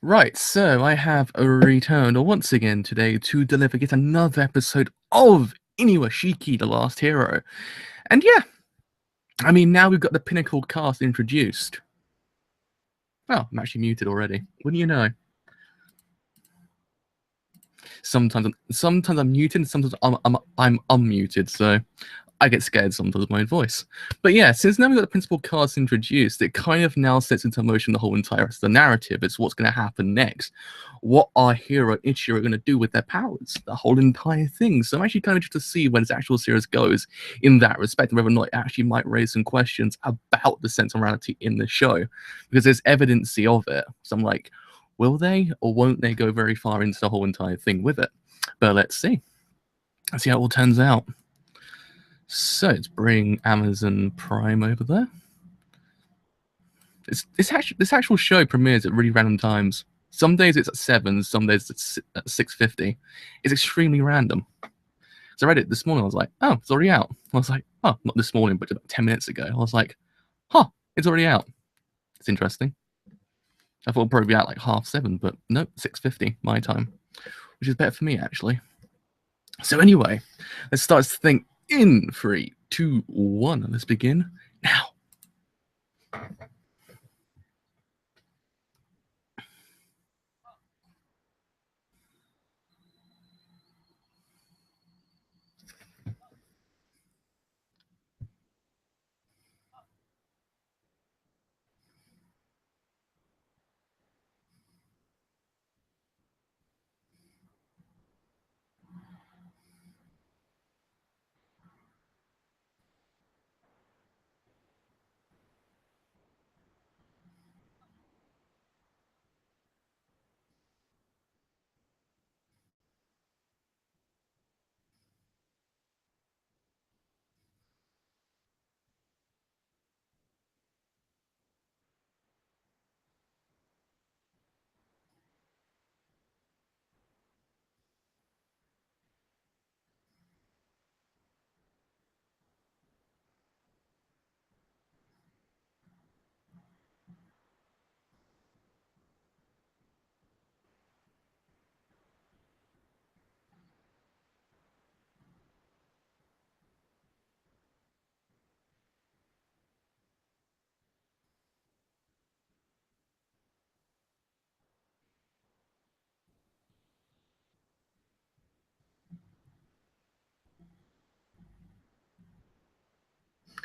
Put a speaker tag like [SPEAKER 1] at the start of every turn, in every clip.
[SPEAKER 1] Right, so I have returned once again today to deliver yet another episode of Inuyashiki, The Last Hero. And yeah, I mean, now we've got the pinnacle cast introduced. Oh, I'm actually muted already. Wouldn't you know? Sometimes I'm muted, and sometimes I'm unmuted, so I get scared sometimes of my own voice. But yeah, since now we've got the principal cast introduced, it kind of now sets into motion the whole entire rest of the narrative. It's what's going to happen next. What are Hiro and Ichiro going to do with their powers? The whole entire thing. So I'm actually kind of interested to see where this actual series goes in that respect, and whether or not it actually might raise some questions about the sense of morality in the show. Because there's evidence of it. So I'm like, will they or won't they go very far into the whole entire thing with it? But let's see. Let's see how it all turns out. So let's bring Amazon Prime over there. This actual show premieres at really random times. Some days it's at 7, some days it's at 6:50. It's extremely random. So I read it this morning. I was like, oh, it's already out. I was like, oh, not this morning, but about 10 minutes ago. I was like, huh, it's already out. It's interesting. I thought it'd probably be out like 7:30, but nope, 6:50 my time, which is better for me actually. So anyway, let's start this thing in 3, 2, 1. Let's begin now.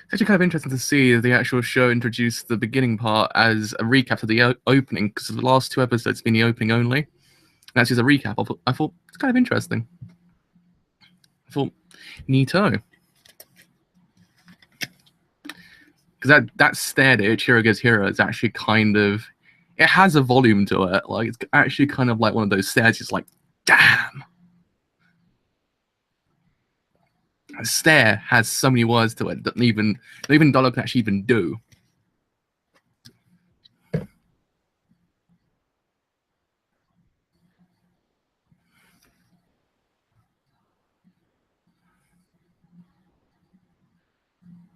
[SPEAKER 1] It's actually kind of interesting to see the actual show introduce the beginning part as a recap of the opening, because the last 2 episodes have been the opening only. And that's just a recap. I thought it's kind of interesting. I thought, neato. Because that stare that Ichiro gives Hero is actually kind of, it has a volume to it. Like, it's actually kind of like one of those stares. It's like, damn. A stare has so many words to it that even Dollar can actually even do.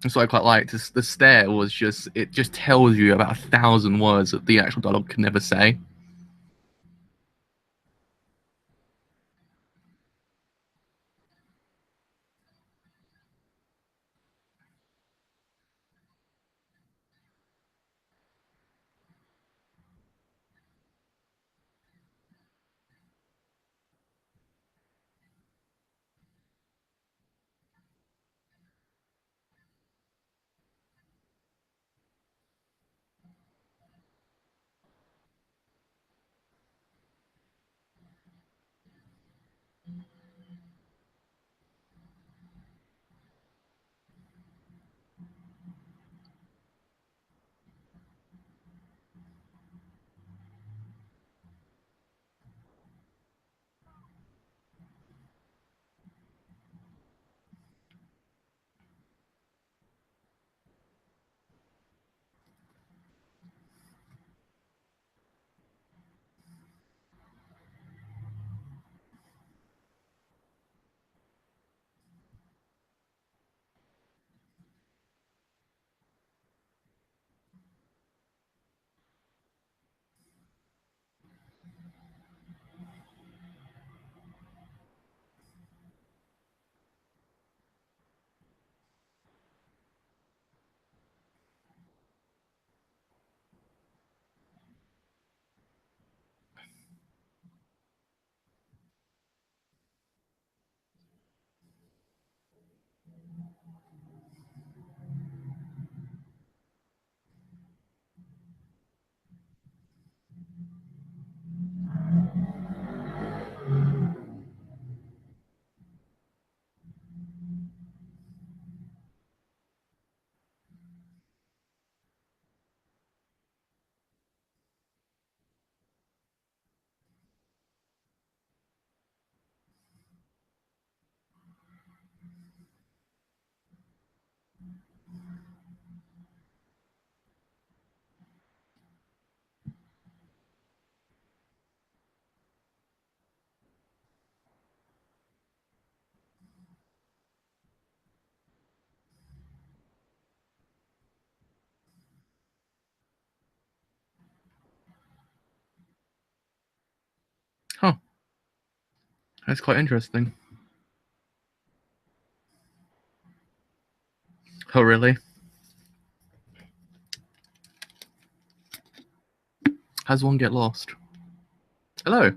[SPEAKER 1] That's what I quite liked. The stare was just, it just tells you about 1,000 words that the actual dialogue can never say. Huh. That's quite interesting. Oh, really? How does one get lost? Hello.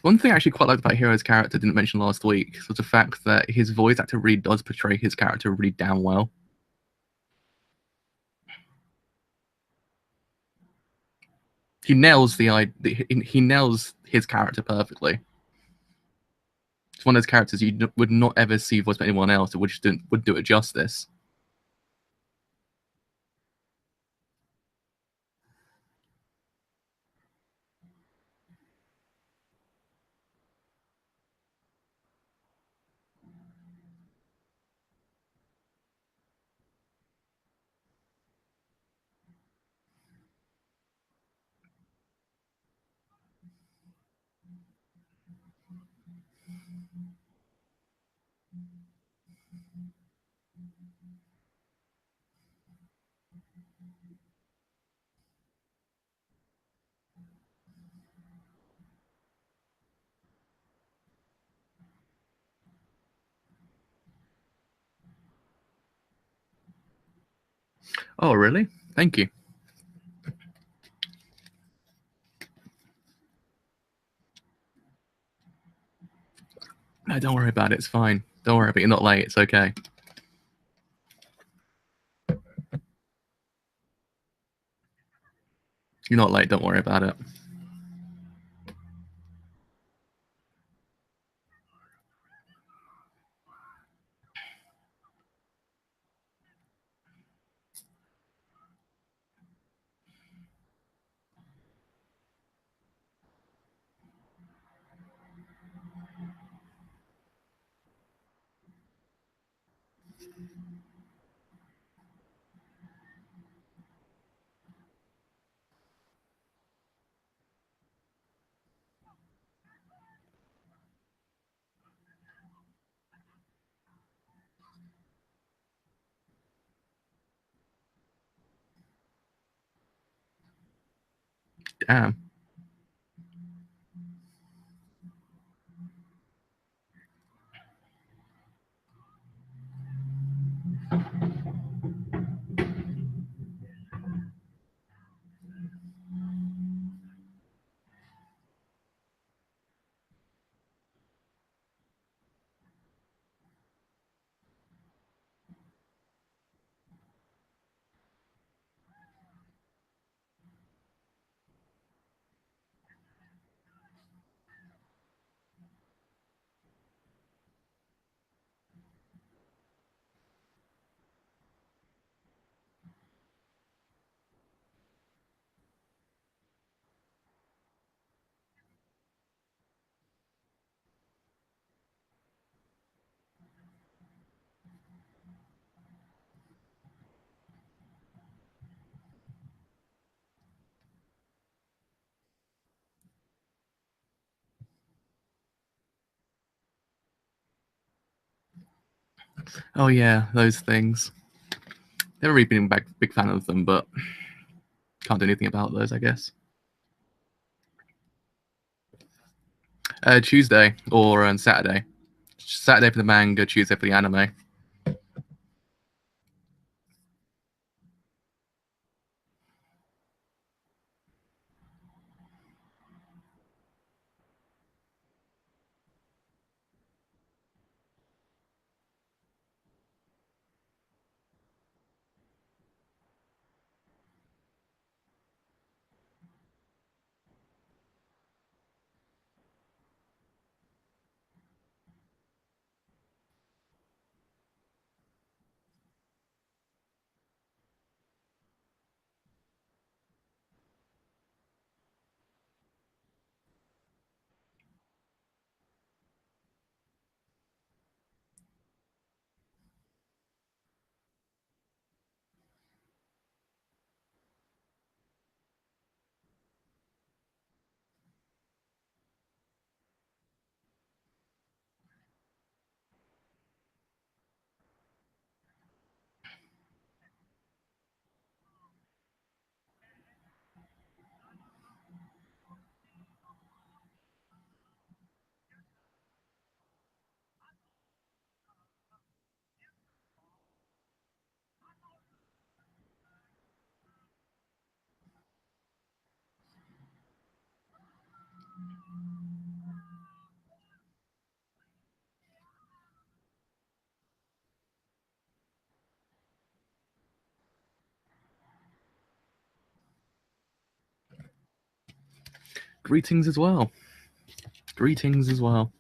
[SPEAKER 1] One thing I actually quite liked about Hero's character, didn't mention last week, was the fact that his voice actor really does portray his character really damn well. He nails he nails his character perfectly. It's one of those characters you would not ever see voiced by anyone else. It would do it justice. Oh, really? Thank you. No, don't worry about it. It's fine. Don't worry about it. You're not late. It's okay. You're not late. Don't worry about it. Damn. Oh yeah, those things. Never really been a big fan of them, but can't do anything about those, I guess. Tuesday or Saturday. Saturday for the manga, Tuesday for the anime. Greetings as well. Greetings as well.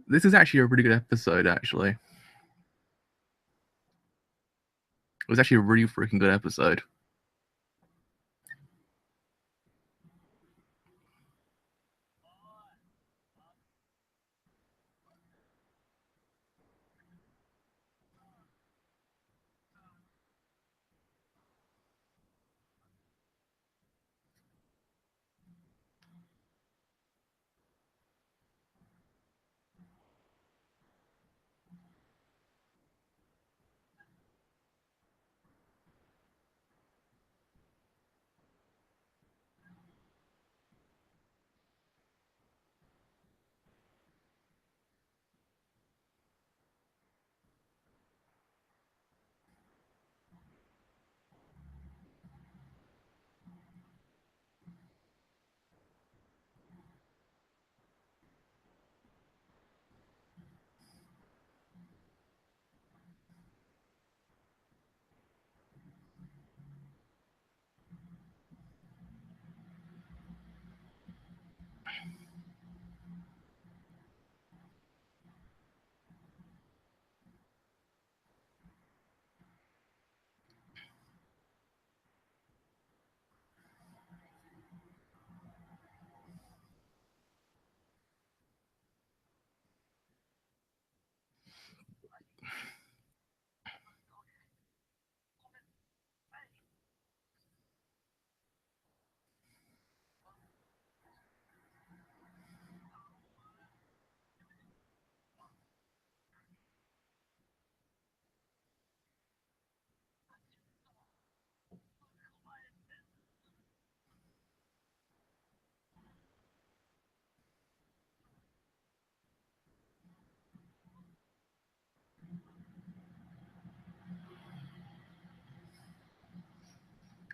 [SPEAKER 1] This is actually a really good episode, actually. It was actually a really freaking good episode.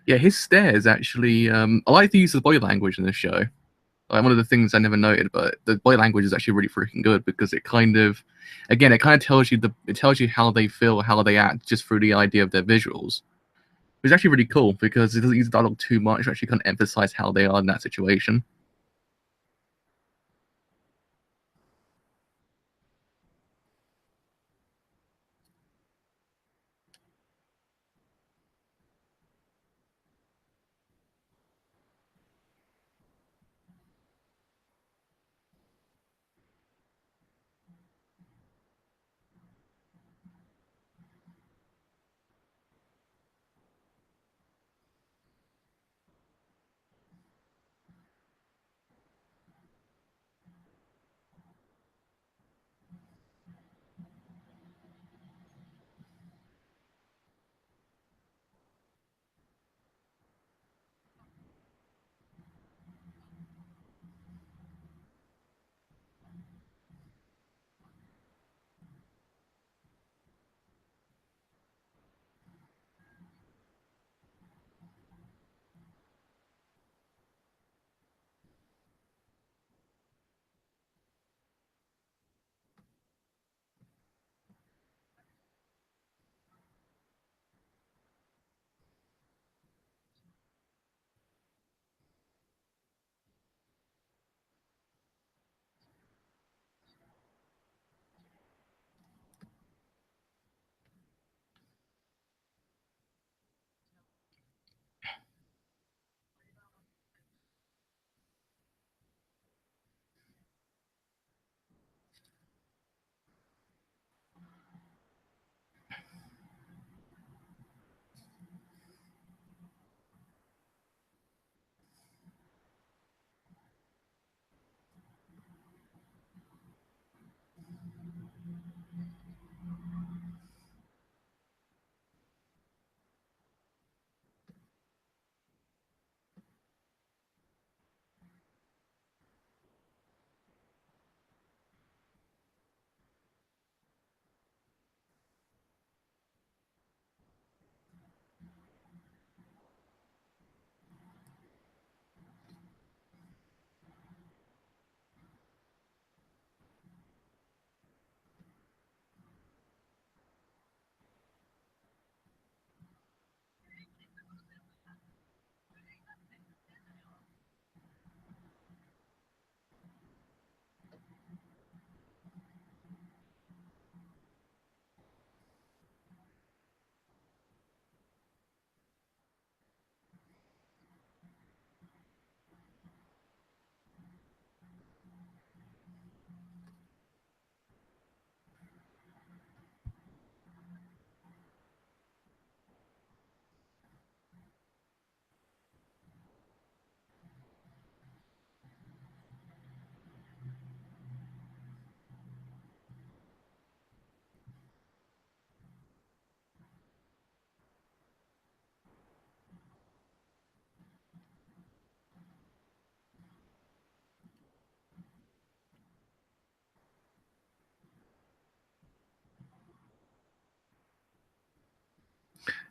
[SPEAKER 1] Yeah, his stares actually. I like the use of body language in this show. Like, one of the things I never noted, but the body language is actually really freaking good because it kind of, again, it kind of tells you it tells you how they feel, how they act, just through the idea of their visuals. Which is actually really cool because it doesn't use dialogue too much to actually kind of emphasize how they are in that situation.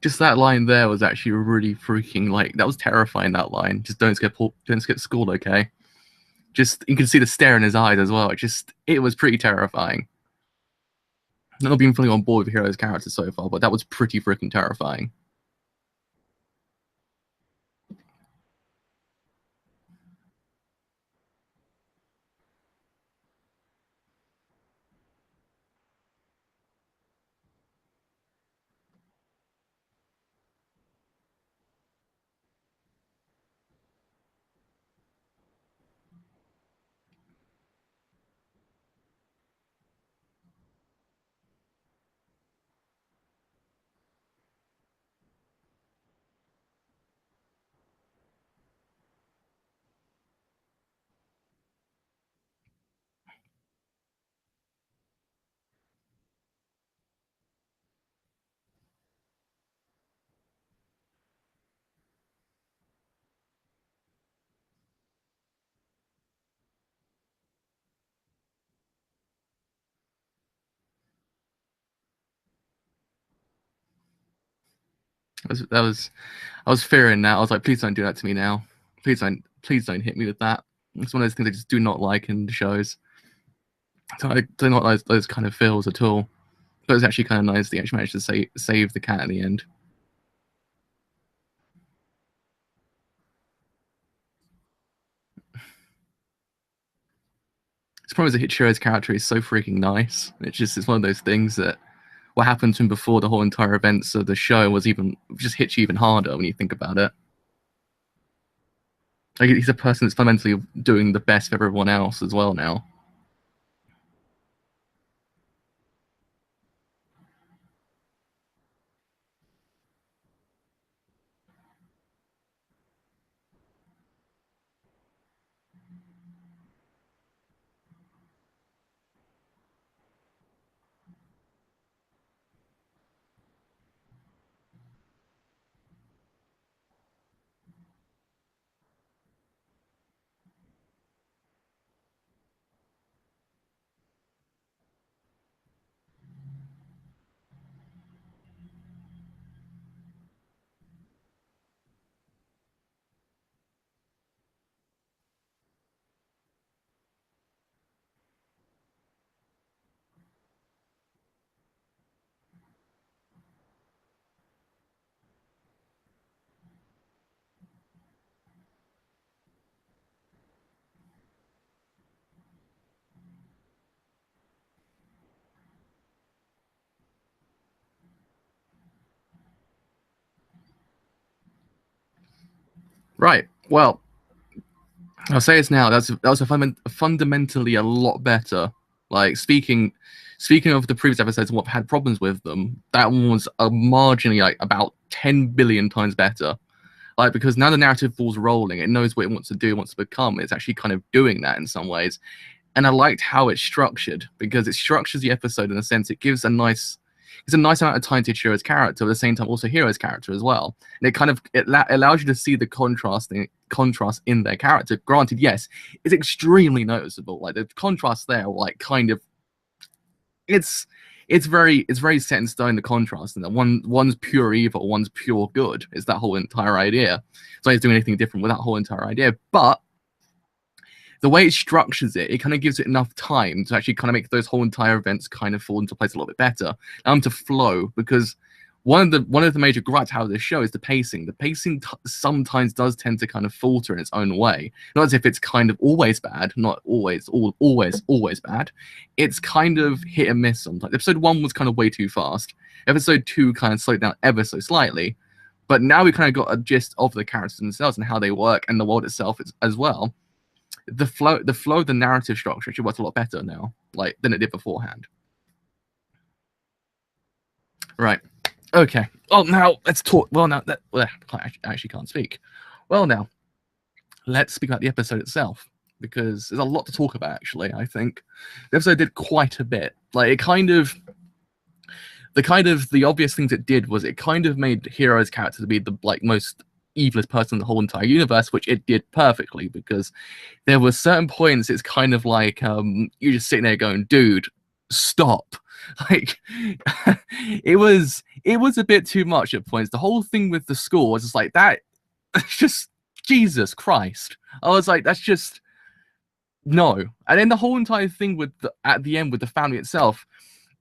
[SPEAKER 1] Just that line there was actually really freaking, like, that was terrifying, that line. Just don't skip school, okay? Just, you can see the stare in his eyes as well. It was pretty terrifying. I've not been fully on board with Hero's character so far, but that was pretty freaking terrifying. I was fearing that. I was like, please don't do that to me now. Please don't hit me with that. It's one of those things I just do not like in the shows. So I do not like those kind of feels at all. But it's actually kind of nice they actually managed to save the cat at the end. It's probably that Hichiro's character is so freaking nice. It's one of those things that what happened to him before the whole entire events of the show was even just hits you even harder when you think about it. Like, he's a person that's fundamentally doing the best for everyone else as well now. Right. Well, I'll say this now. That was fundamentally a lot better. Like, speaking of the previous episodes and what had problems with them, that one was a marginally, like, about 10 billion times better. Like, because now the narrative ball's rolling, it knows what it wants to do, wants to become. It's actually kind of doing that in some ways. And I liked how it's structured, because it structures the episode in a sense. It's a nice amount of time to Chihiro's character, at the same time also Hiro's character as well. And it allows you to see the contrast in their character. Granted, yes, it's extremely noticeable. Like, the contrast there, like, kind of, it's very set in stone, the contrast, and that one's pure evil, one's pure good. Is that whole entire idea. So he's doing anything different with that whole entire idea. But the way it structures it, it kind of gives it enough time to actually kind of make those whole entire events kind of fall into place a little bit better, to flow. Because one of the major gripes out of this show is the pacing. The pacing sometimes does tend to kind of falter in its own way. Not as if it's kind of always bad, not always bad. It's kind of hit and miss sometimes. Episode 1 was kind of way too fast. Episode 2 kind of slowed down ever so slightly. But now we kind of got a gist of the characters themselves and how they work, and the world itself as well. The flow of the narrative structure actually works a lot better now, like, than it did beforehand. Right. Okay. Oh, now let's talk. Well, now that I actually can't speak. Well, now let's speak about the episode itself, because there's a lot to talk about. Actually, I think the episode did quite a bit. Like, it kind of the obvious things it did was it kind of made Hiro's character to be the, like, most evilest person in the whole entire universe, which it did perfectly, because there were certain points it's kind of like you're just sitting there going, dude, stop. Like, it was a bit too much at points. The whole thing with the school was just like that. It's just Jesus Christ. I was like, that's just no. And then the whole entire thing with at the end with the family itself,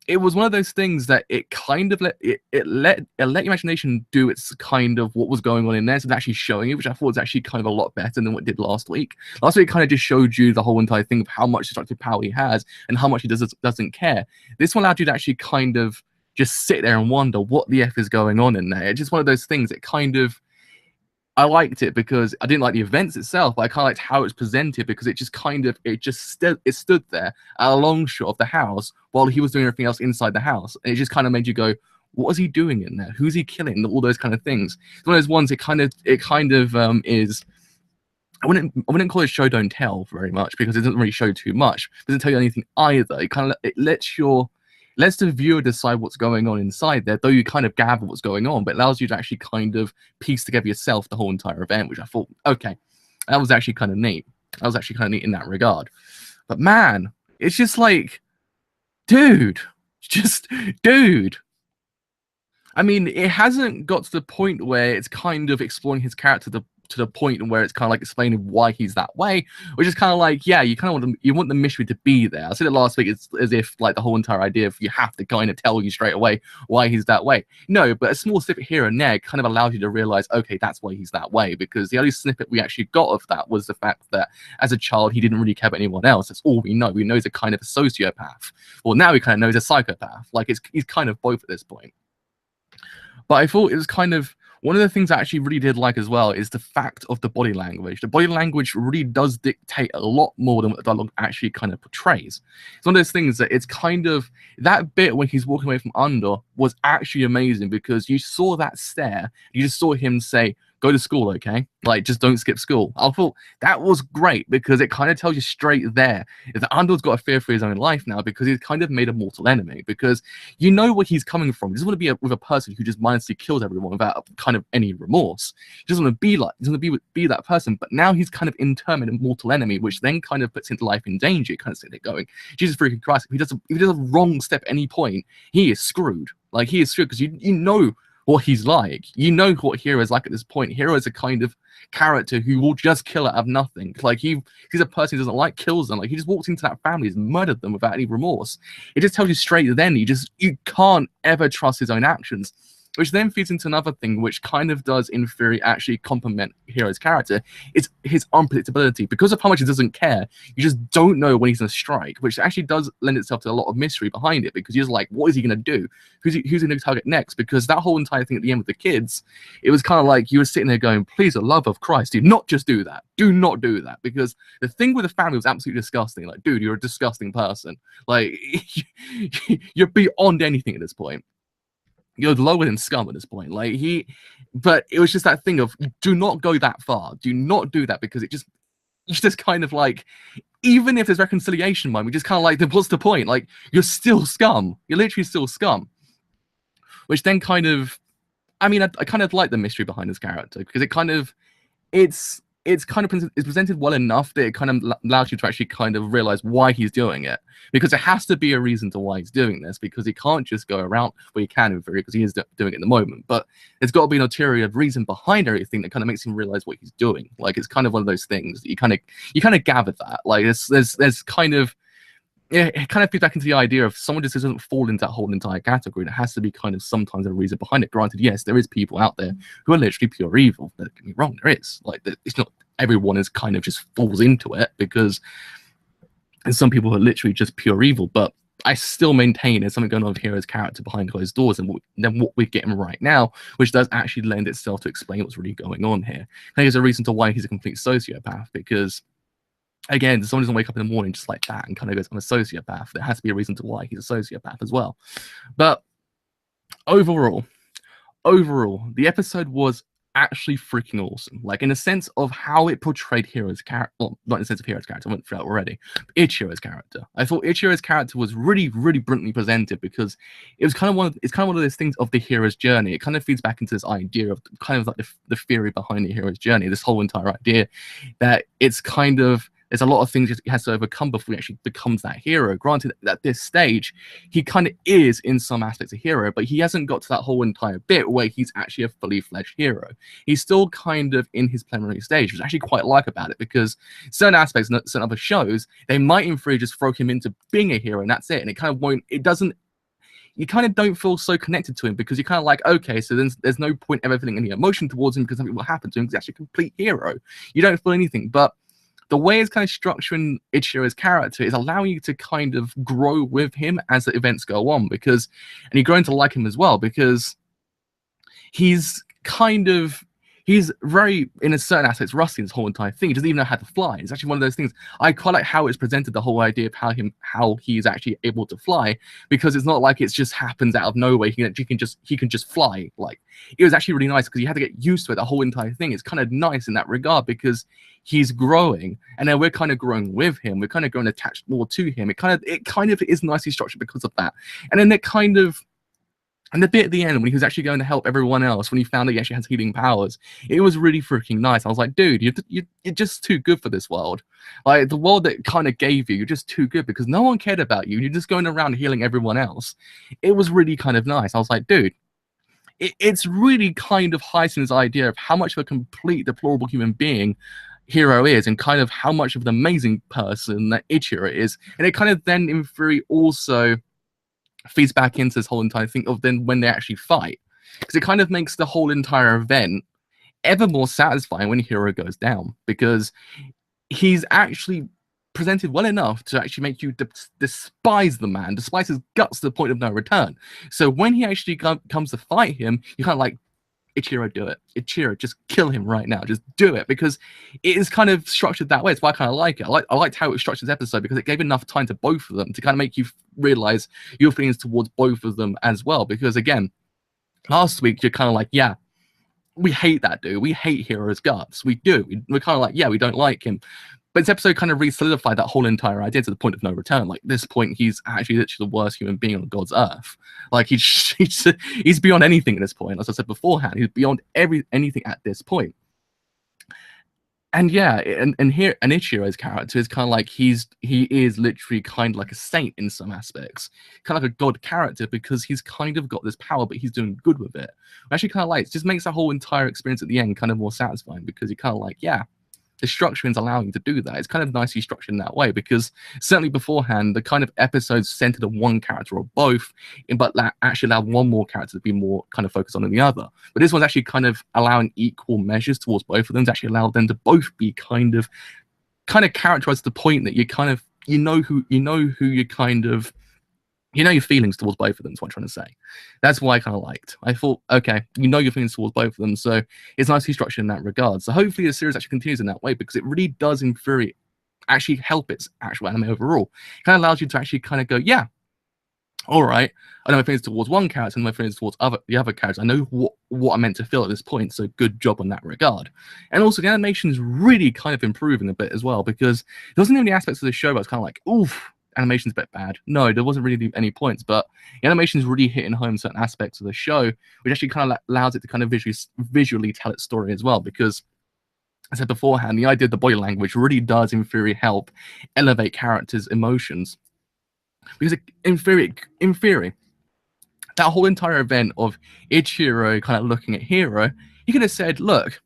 [SPEAKER 1] it was one of those things that it kind of let imagination do its kind of what was going on in there, so it's actually showing it, which I thought was actually kind of a lot better than what it did last week. Last week, it kind of just showed you the whole entire thing of how much destructive power he has and how much he doesn't care. This one allowed you to actually kind of just sit there and wonder what the F is going on in there. It's just one of those things that kind of, I liked it because I didn't like the events itself, but I kind of liked how it was presented because it just kind of, it stood there at a long shot of the house while he was doing everything else inside the house. And it just kind of made you go, what is he doing in there? Who's he killing? All those kind of things. It's one of those ones, it kind of is, I wouldn't call it show don't tell very much because it doesn't really show too much. It doesn't tell you anything either. It kind of, it lets the viewer decide what's going on inside there, though you kind of gather what's going on, but it allows you to actually kind of piece together yourself the whole entire event, which I thought, okay, that was actually kind of neat. That was actually kind of neat in that regard. But man, it's just like, dude. I mean, it hasn't got to the point where it's kind of exploring his character to the point where it's kind of like explaining why he's that way, which is kind of like, yeah, you kind of want the mystery to be there. I said it last week. It's as if like the whole entire idea of you have to kind of tell you straight away why he's that way. No, but a small snippet here and there kind of allows you to realize, okay, that's why he's that way. Because the only snippet we actually got of that was the fact that as a child he didn't really care about anyone else. That's all we know. We know he's a kind of a sociopath. Well, now we kind of know he's a psychopath. Like he's kind of both at this point. But I thought it was kind of one of the things I actually really did like as well is the fact of the body language. The body language really does dictate a lot more than what the dialogue actually kind of portrays. It's one of those things that it's kind of, that bit when he's walking away from under was actually amazing because you saw that stare. You just saw him say, go to school, okay? Like, just don't skip school. I thought that was great because it kind of tells you straight there that Andor's got a fear for his own life now because he's kind of made a mortal enemy because you know where he's coming from. He doesn't want to be with a person who just mindlessly kills everyone without kind of any remorse. He doesn't want to be like, he doesn't want to be that person, but now he's kind of in turn a mortal enemy, which then kind of puts his life in danger. Kind of sitting there going, Jesus freaking Christ, if he does a wrong step at any point, he is screwed. Like, he is screwed because you know what he's like. You know what Hero is like at this point. Hero is a kind of character who will just kill out of nothing. Like, he's a person who doesn't like kills them. Like, he just walked into that family, he's murdered them without any remorse. It just tells you straight then, you can't ever trust his own actions. Which then feeds into another thing, which kind of does, in theory, actually complement Hero's character. It's his unpredictability. Because of how much he doesn't care, you just don't know when he's going to strike, which actually does lend itself to a lot of mystery behind it, because you're just like, what is he going to do? Who's he going to target next? Because that whole entire thing at the end with the kids, it was kind of like you were sitting there going, please, for the love of Christ, do not just do that. Do not do that. Because the thing with the family was absolutely disgusting. Like, dude, you're a disgusting person. Like, you're beyond anything at this point. You're lower than scum at this point. Like, but it was just that thing of, do not go that far. Do not do that, because it's just kind of like, even if there's reconciliation, we just kind of like, what's the point? Like, you're still scum. You're literally still scum. Which then kind of, I mean, I kind of like the mystery behind this character, because it kind of, it's presented well enough that it kind of allows you to actually kind of realize why he's doing it, because there has to be a reason to why he's doing this, because he can't just go around, well, he can in theory because he is doing it at the moment, but there's got to be an ulterior reason behind everything that kind of makes him realize what he's doing. Like, it's kind of one of those things that you kind of gather that, like, there's kind of, it kind of feeds back into the idea of someone just doesn't fall into that whole entire category. There has to be kind of sometimes a reason behind it. Granted, yes, there is people out there who are literally pure evil. Don't get me wrong, there is. Like, it's not everyone is kind of just falls into it, because there's some people who are literally just pure evil. But I still maintain there's something going on with Hero's character behind closed doors, and then what we're getting right now, which does actually lend itself to explain what's really going on here. I think there's a reason to why he's a complete sociopath, because again, someone doesn't wake up in the morning just like that and kind of goes, I'm a sociopath. There has to be a reason to why he's a sociopath as well. But overall, the episode was actually freaking awesome. Like, in a sense of how it portrayed Hero's character, well, not in the sense of Hero's character, I went through that already. Ichiro's character. I thought Ichiro's character was really, really brilliantly presented, because it was kind of one of those things of the hero's journey. It kind of feeds back into this idea of kind of like the theory behind the hero's journey. This whole entire idea that it's kind of there's a lot of things he has to overcome before he actually becomes that hero. Granted, at this stage, he kind of is in some aspects a hero, but he hasn't got to that whole entire bit where he's actually a fully fledged hero. He's still kind of in his preliminary stage, which I actually quite like about it, because certain aspects, certain other shows, they might in theory just throw him into being a hero and that's it, and it kind of won't. It doesn't. You kind of don't feel so connected to him because you're kind of like, okay, so then there's no point ever feeling any emotion towards him because something will happen to him because he's actually a complete hero. You don't feel anything. But the way it's kind of structuring Ichiro's character is allowing you to kind of grow with him as the events go on, because, and you're growing to like him as well, because he's very, in a certain aspects, rusty in this whole entire thing. He doesn't even know how to fly. It's actually one of those things. I quite like how it's presented, the whole idea of how he's actually able to fly, because it's not like it just happens out of nowhere. He can just fly. Like, it was actually really nice because you had to get used to it, the whole entire thing. It's kind of nice in that regard because he's growing, and then we're kind of growing with him. We're kind of growing attached more to him. It kind of is nicely structured because of that. And then and the bit at the end when he was actually going to help everyone else, when he found that he actually has healing powers, it was really freaking nice. I was like, dude, you're just too good for this world. Like, the world that kind of gave you, you're just too good because no one cared about you. You're just going around healing everyone else. It was really kind of nice. I was like, dude, it's really kind of heightening his idea of how much of a complete deplorable human being Hiro is, and kind of how much of an amazing person that Ichiro is. And it kind of then, in theory, also feeds back into this whole entire thing of then when they actually fight, because it kind of makes the whole entire event ever more satisfying when Hiro goes down, because he's actually presented well enough to actually make you despise the man, despise his guts to the point of no return. So when he actually comes to fight him, you're kind of like, Ichiro, do it. Ichiro, just kill him right now. Just do it, because it is kind of structured that way. It's why I kind of like it. I liked how it was structured this episode, because it gave enough time to both of them to kind of make you realize your feelings towards both of them as well. Because again, last week you're kind of like, yeah, we hate that dude. We hate Hiro's guts. We do. We're kind of like, yeah, we don't like him. But this episode kind of re-solidified that whole entire idea to the point of no return. Like, this point, he's actually literally the worst human being on God's earth. Like, he's beyond anything at this point. As I said beforehand, he's beyond anything at this point. And yeah, and here, and Ichiro's character is kind of like he is literally kind of like a saint in some aspects, kind of like a god character, because he's kind of got this power, but he's doing good with it. I actually kind of like it. Just makes that whole entire experience at the end kind of more satisfying, because you're kind of like, yeah, the structuring is allowing you to do that. It's kind of nicely structured in that way, because certainly beforehand, the kind of episodes centered on one character or both, but that actually allowed one more character to be more kind of focused on than the other. But this one's actually kind of allowing equal measures towards both of them to actually allow them to both be kind of characterized to the point that you kind of, you know who you kind of, you know your feelings towards both of them is what I'm trying to say. That's why I kind of liked. I thought, okay, you know your feelings towards both of them, so it's nicely structured in that regard. So hopefully the series actually continues in that way, because it really does, in theory, actually help its actual anime overall. It kind of allows you to actually kind of go, yeah, all right, I know my feelings towards one character and my feelings towards the other character. I know what I'm meant to feel at this point, so good job on that regard. And also the animation is really kind of improving a bit as well, because there wasn't any aspects of the show where I was kind of like, oof, animation's a bit bad. No, there wasn't really any points, but the animation's really hitting home certain aspects of the show, which actually kind of allows it to kind of visually tell its story as well, because as I said beforehand, the idea of the body language really does, in theory, help elevate characters' emotions. Because in theory, that whole entire event of Ichiro kind of looking at Hiro, he could have said, look,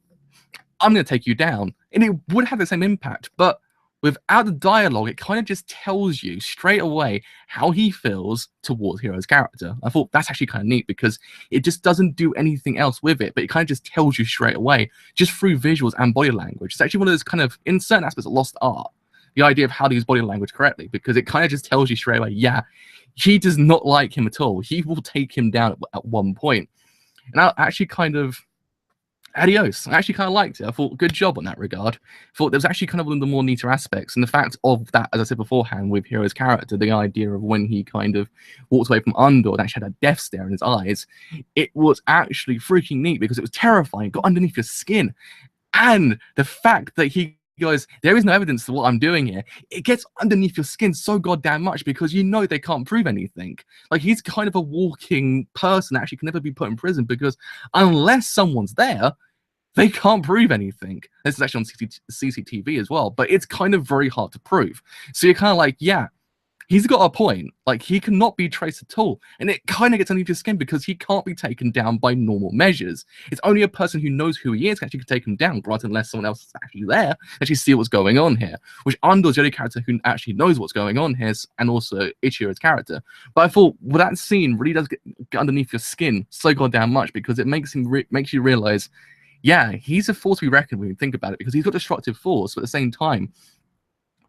[SPEAKER 1] I'm going to take you down, and it would have the same impact, but without the dialogue, it kind of just tells you straight away how he feels towards Hiro's character. I thought that's actually kind of neat, because it just doesn't do anything else with it, but it kind of just tells you straight away, just through visuals and body language. It's actually one of those kind of, in certain aspects, lost art, the idea of how to use body language correctly, because it kind of just tells you straight away, yeah, he does not like him at all. He will take him down at one point. And I actually kind of, adios. I actually kind of liked it. I thought, good job on that regard. I thought there was actually kind of one of the more neater aspects. And the fact of that, as I said beforehand, with Hiro's character, the idea of when he kind of walked away from Undor and actually had a death stare in his eyes, it was actually freaking neat, because it was terrifying. It got underneath your skin. And the fact that he goes, there is no evidence to what I'm doing here, it gets underneath your skin so goddamn much, because you know they can't prove anything. Like, he's kind of a walking person that actually can never be put in prison, because unless someone's there, they can't prove anything. This is actually on CCTV as well, but it's kind of very hard to prove. So you're kind of like, yeah, he's got a point. Like, he cannot be traced at all. And it kind of gets underneath your skin because he can't be taken down by normal measures. It's only a person who knows who he is can actually take him down, granted, unless someone else is actually there, actually see what's going on here. Which Andor's the only character who actually knows what's going on here, and also Ichiro's character. But I thought, well, that scene really does get underneath your skin so goddamn much because it makes you realize, yeah, he's a force to be reckoned with when you think about it, because he's got destructive force, but at the same time,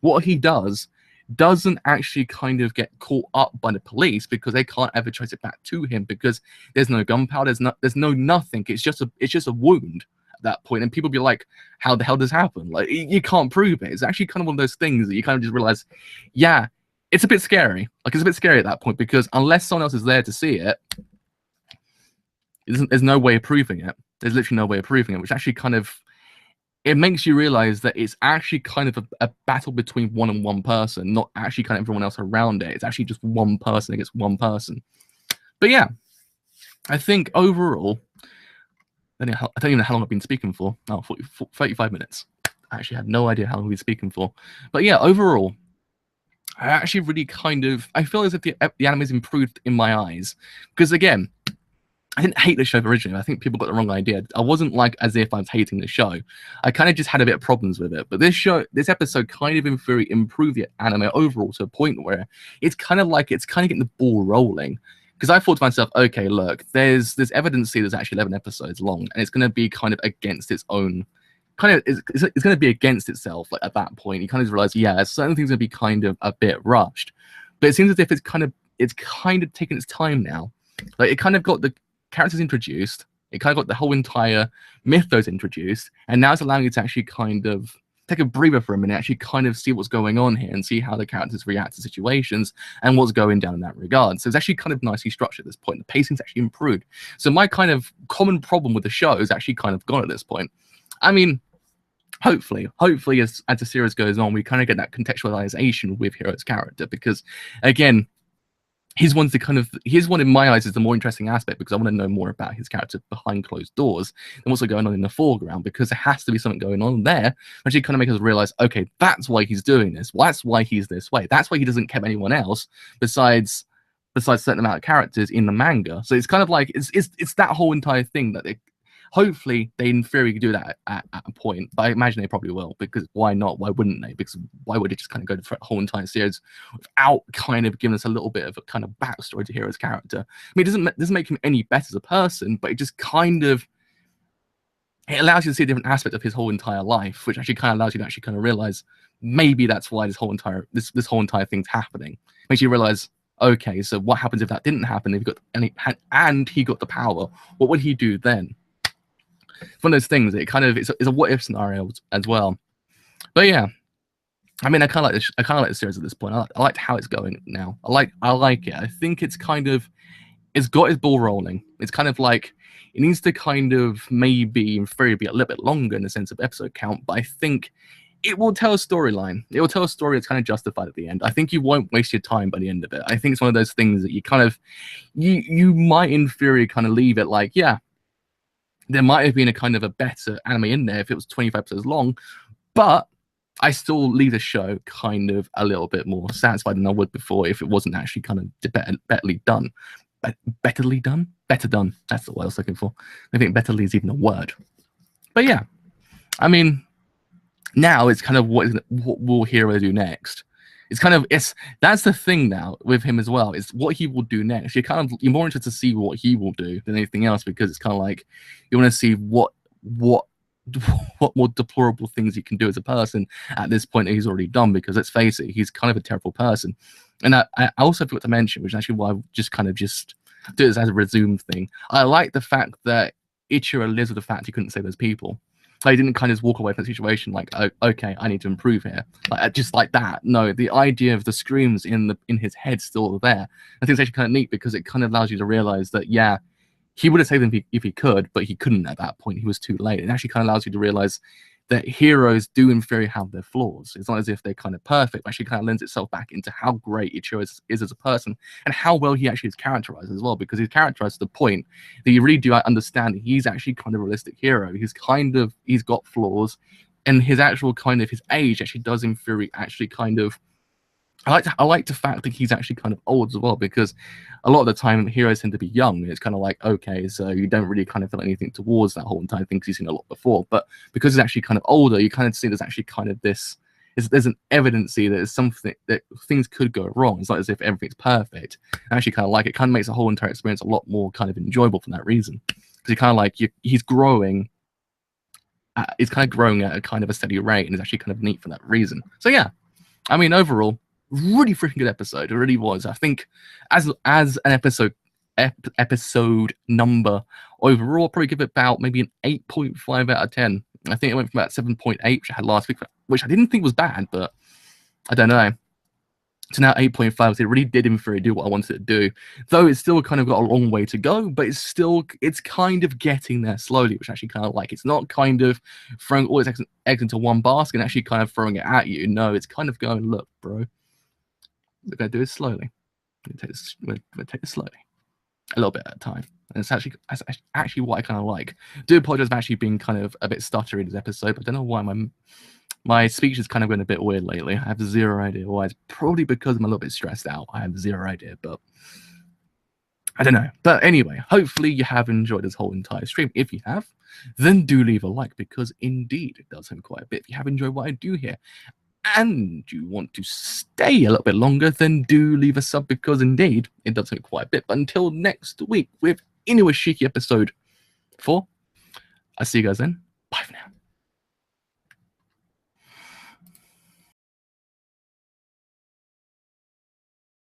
[SPEAKER 1] what he doesn't actually kind of get caught up by the police because they can't ever trace it back to him because there's no gunpowder, there's no nothing. It's just a wound at that point, and people be like, how the hell does this happen? Like, you can't prove it. It's actually kind of one of those things that you kind of just realize, yeah, it's a bit scary. Like, it's a bit scary at that point because unless someone else is there to see it, there's no way of proving it. There's literally no way of proving it, which actually kind of, it makes you realize that it's actually kind of a battle between one person, not actually kind of everyone else around it. It's actually just one person against one person. But yeah, I think overall, I don't even know how long I've been speaking for. Oh, 35 minutes. I actually had no idea how long I've been speaking for. But yeah, overall, I actually really kind of, I feel as if the anime is improved in my eyes. Because again, I didn't hate the show originally. I think people got the wrong idea. I wasn't like as if I was hating the show. I kind of just had a bit of problems with it. But this episode kind of in theory improved the anime overall to a point where it's kind of getting the ball rolling. Because I thought to myself, okay, look, there's evidence here that's actually 11 episodes long, and it's going to be kind of against its own, it's going to be against itself. Like at that point, you kind of realize, yeah, certain things are going to be kind of a bit rushed. But it seems as if it's kind of taking its time now. Like, it kind of got the characters introduced, it kind of got the whole entire mythos introduced, and now it's allowing you to actually kind of take a breather for a minute, actually kind of see what's going on here and see how the characters react to situations and what's going down in that regard. So it's actually kind of nicely structured at this point. The pacing's actually improved. So my kind of common problem with the show is actually kind of gone at this point. I mean, hopefully as the series goes on, we kind of get that contextualization with Hiro's character, because again, he's one in my eyes is the more interesting aspect, because I want to know more about his character behind closed doors and what's going on in the foreground, because there has to be something going on there which kind of makes us realize, okay, that's why he's doing this, that's why he's this way, that's why he doesn't care anyone else besides a certain amount of characters in the manga. So it's kind of like it's that whole entire thing that hopefully they in theory do that at a point, but I imagine they probably will, because why not? Why wouldn't they? Because why would it just kind of go to the whole entire series without kind of giving us a little bit of a kind of backstory to Hiro's character? I mean, it doesn't make him any better as a person, but it just kind of, it allows you to see a different aspect of his whole entire life, which actually kind of allows you to actually kind of realize maybe that's why this whole entire thing's happening. Makes you realize, okay, so what happens if that didn't happen? If he got the power, what would he do then? It's one of those things. It's a what if scenario as well. But yeah, I mean, I kind of like the series at this point. I like how it's going now. I like it. I think it's got its ball rolling. It's kind of like it needs to kind of maybe in theory be a little bit longer in the sense of episode count, but I think it will tell a storyline. It will tell a story that's kind of justified at the end. I think you won't waste your time by the end of it. I think it's one of those things that you might in theory kind of leave it like, yeah, there might have been a kind of a better anime in there if it was 25 episodes long, but I still leave the show kind of a little bit more satisfied than I would before if it wasn't actually kind of betterly done. Betterly done? Better done. That's the word I was looking for. I think betterly is even a word. But yeah, I mean, now it's kind of what will Hiro do next? That's the thing now with him as well. It's what he will do next. You're more interested to see what he will do than anything else, because it's kind of like you want to see what more deplorable things he can do as a person at this point that he's already done. Because let's face it, he's kind of a terrible person. And I also forgot to mention, which is actually why I just do this as a resume thing. I like the fact that Ichiro lives with the fact he couldn't save those people. I didn't kind of walk away from the situation like, oh, okay, I need to improve here, just like that. No, the idea of the screams in his head still there. I think it's actually kind of neat, because it kind of allows you to realize that, yeah, he would have saved them if he could, but he couldn't at that point. He was too late. It actually kind of allows you to realize that heroes do in theory have their flaws. It's not as if they're kind of perfect, but actually kind of lends itself back into how great Ichiro is as a person and how well he actually is characterized as well, because he's characterized to the point that you really do understand that he's actually kind of a realistic hero. He's got flaws, and his actual kind of his age actually does in theory actually kind of I like the fact that he's actually kind of old as well, because a lot of the time heroes tend to be young. It's kind of like, okay, so you don't really kind of feel anything towards that whole entire thing because you've seen a lot before. But because he's actually kind of older, you kind of see there's actually kind of there's an evidency that there's something that things could go wrong. It's not as if everything's perfect. I actually kind of like it. Kind of makes the whole entire experience a lot more kind of enjoyable for that reason, because you kind of like he's growing. He's kind of growing at a kind of a steady rate, and it's actually kind of neat for that reason. So yeah, I mean overall, really freaking good episode. It really was. I think as an episode number overall, I'll probably give it about maybe an 8.5 out of 10. I think it went from about 7.8, which I had last week, which I didn't think was bad, but I don't know. So now 8.5, so it really did in theory do what I wanted to do. Though it's still kind of got a long way to go, but it's kind of getting there slowly, which I actually kind of like. It's not kind of throwing all its eggs into one basket and actually kind of throwing it at you. No, it's kind of going, look, bro, we're going to do it slowly. We're going to take this slowly. A little bit at a time. And it's actually what I kind of like. I do apologize for actually being kind of a bit stuttery in this episode, but I don't know why my speech is kind of going a bit weird lately. I have zero idea why. It's probably because I'm a little bit stressed out. I have zero idea, but I don't know. But anyway, hopefully you have enjoyed this whole entire stream. If you have, then do leave a like, because indeed it does help quite a bit. If you have enjoyed what I do here, and you want to stay a little bit longer, then do leave a sub, because indeed it does take quite a bit. But until next week with Inuyashiki episode 4, I'll see you guys then. Bye for now.